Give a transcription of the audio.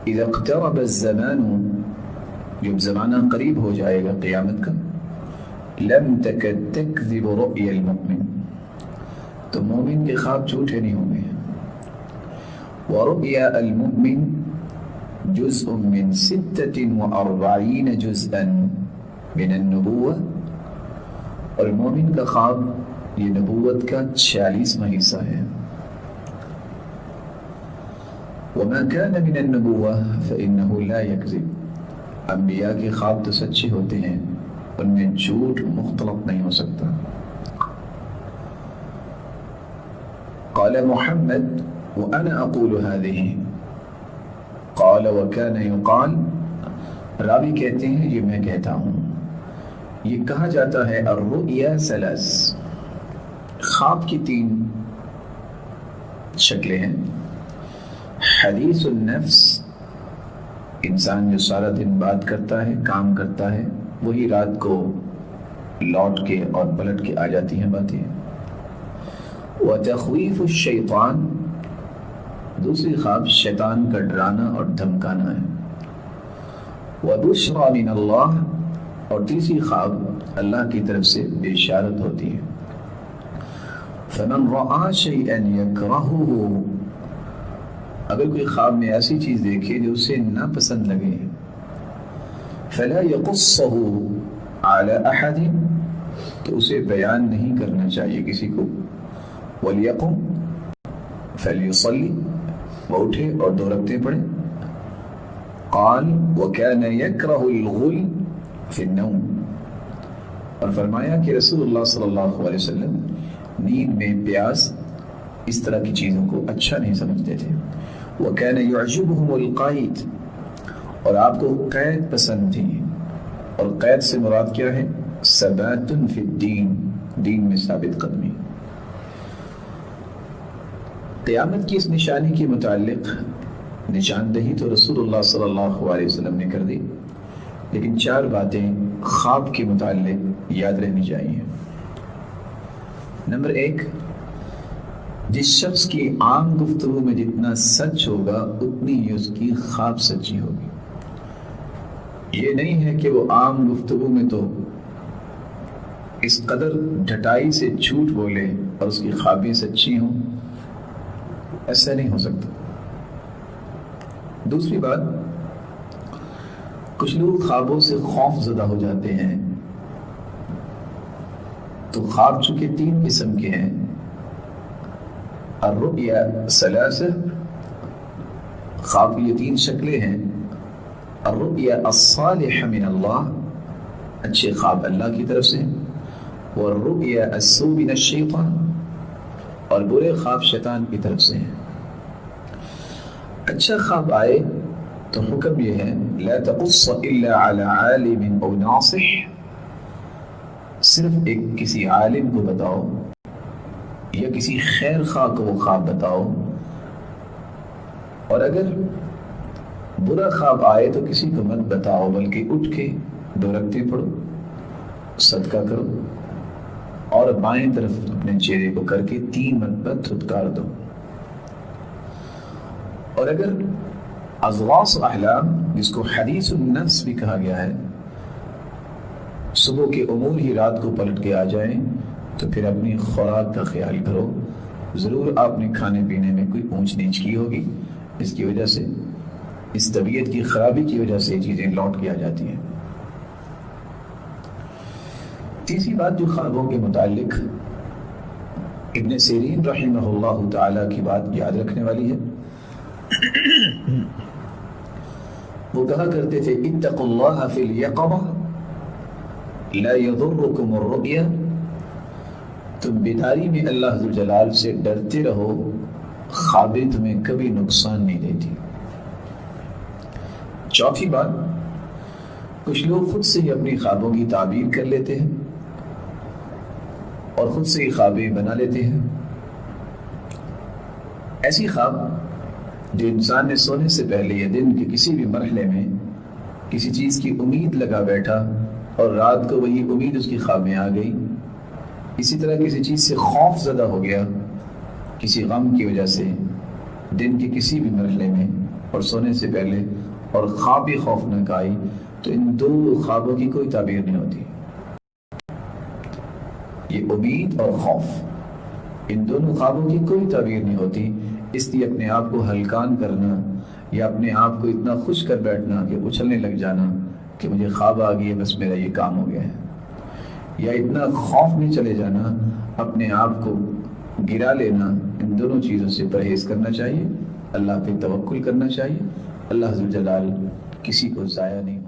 اذا اقترب الزمان، جب زمانہ قریب ہو جائے گا قیامت کا، لم تکد تکذب رؤیا المؤمن، تو مومن کے خواب جھوٹے نہیں ہوں گے. ورؤیا المؤمن جزء من 46 جزءا من النبوة، اور مومن کا خواب یہ نبوت کا 46واں حصہ ہے. وما كان من النبوة فإنه لا يكذب، انبیاء کے خواب تو سچے ہوتے ہیں، ان میں جھوٹ مختلط نہیں ہو سکتا. قال محمد وأنا أقول هذه، قال وكان يقال، راوی کہتے ہیں یہ میں کہتا ہوں. یہ کہا جاتا ہے الرؤیا ثلاث، خواب کی 3 شکلیں ہیں. حدیث النفس، انسان جو سارا دن بات کرتا ہے، کام کرتا ہے، وہی رات کو لوٹ کے اور پلٹ کے آ جاتی ہیں باتیں. وتخویف الشیطان، دوسری خواب شیطان کا ڈرانا اور دھمکانا ہے. وبشرى من اللہ، اور تیسری خواب اللہ کی طرف سے بشارت ہوتی ہے. فمن رأى شيئا يكرهه، اگر کوئی خواب میں ایسی چیز دیکھے جو اسے ناپسند لگے، فلا يقصه على احد، تو اسے بیان نہیں کرنا چاہیے کسی کو. وليقم فليصلي، وہ اٹھے اور 2 رکعتیں پڑھے. قال وكان يكره الغل في النوم، اور فرمایا کہ رسول اللہ صلی اللہ علیہ وسلم نیند میں پیاس اس طرح کی چیزوں کو اچھا نہیں سمجھتے تھے. وكان يعجبهم القید، اور آپ کو قید پسند تھی، اور قید سے مراد کیا ہے؟ ثبات فی الدین، دین میں ثابت قدمی. قیامت کی اس نشانی کے متعلق نشاندہی تو رسول اللہ صلی اللہ علیہ وسلم نے کر دی، لیکن 4 باتیں خواب کے متعلق یاد رہنی چاہیے. نمبر 1، جس شخص کی عام گفتگو میں جتنا سچ ہوگا اتنی ہی اس کی خواب سچی ہوگی. یہ نہیں ہے کہ وہ عام گفتگو میں تو اس قدر ڈھٹائی سے جھوٹ بولے اور اس کی خوابیں سچی ہوں، ایسا نہیں ہو سکتا. دوسری بات، کچھ لوگ خوابوں سے خوف زدہ ہو جاتے ہیں. تو خواب چونکہ 3 قسم کے ہیں، الرؤیا ثلاث، خواب کی 3 شکلیں ہیں. الرؤیا الصالح من اللہ، اچھے خواب اللہ کی طرف سے. والرؤیا السوء من الشیطان، اور برے خواب شیطان کی طرف سے ہیں. اچھا خواب آئے تو حکم یہ ہے لا تقص الا على عالم او ناصح، صرف ایک کسی عالم کو بتاؤ یا کسی خیر خواہ کو وہ خواب بتاؤ. اور اگر برا خواب آئے تو کسی کو مت بتاؤ، بلکہ اٹھ کے 2 رکعتیں پڑھو، صدقہ کرو، اور بائیں طرف اپنے چہرے کو کر کے 3 مرتبہ دھتکار دو. اور اگر اضغاث احلام، جس کو حدیث النفس بھی کہا گیا ہے، صبح کے امور ہی رات کو پلٹ کے آ جائیں تو پھر اپنی خوراک کا خیال کرو. ضرور آپ نے کھانے پینے میں کوئی اونچ نیچ کی ہوگی، اس کی وجہ سے، اس طبیعت کی خرابی کی وجہ سے یہ چیزیں لوٹ کے آ جاتی ہیں. تیسری بات جو خوابوں کے متعلق ابن سیرین رحمہ اللہ تعالی کی بات یاد رکھنے والی ہے، وہ کہا کرتے تھے اتقوا اللہ فی الیقظہ لا یضرکم الرؤیا، تم بیداری میں اللہ ذوالجلال سے ڈرتے رہو، خوابیں تمہیں کبھی نقصان نہیں دیتی. چوتھی بات، کچھ لوگ خود سے ہی اپنی خوابوں کی تعبیر کر لیتے ہیں اور خود سے ہی خوابیں بنا لیتے ہیں. ایسی خواب جو انسان نے سونے سے پہلے یا دن کے کسی بھی مرحلے میں کسی چیز کی امید لگا بیٹھا اور رات کو وہی امید اس کی خواب میں آ گئی، اسی طرح کسی چیز سے خوف زدہ ہو گیا کسی غم کی وجہ سے دن کے کسی بھی مرحلے میں، اور سونے سے پہلے اور خواب بھی خوفناک آئی تو ان دو خوابوں کی کوئی تعبیر نہیں ہوتی. یہ امید اور خوف، ان دونوں خوابوں کی کوئی تعبیر نہیں ہوتی. اس لیے اپنے آپ کو ہلکان کرنا یا اپنے آپ کو اتنا خوش کر بیٹھنا کہ اچھلنے لگ جانا کہ مجھے خواب آ گئی ہے، بس میرا یہ کام ہو گیا ہے، یا اتنا خوف میں چلے جانا، اپنے آپ کو گرا لینا، ان دونوں چیزوں سے پرہیز کرنا چاہیے. اللہ پہ توکل کرنا چاہیے. اللہ ذوالجلال کسی کو ضائع نہیں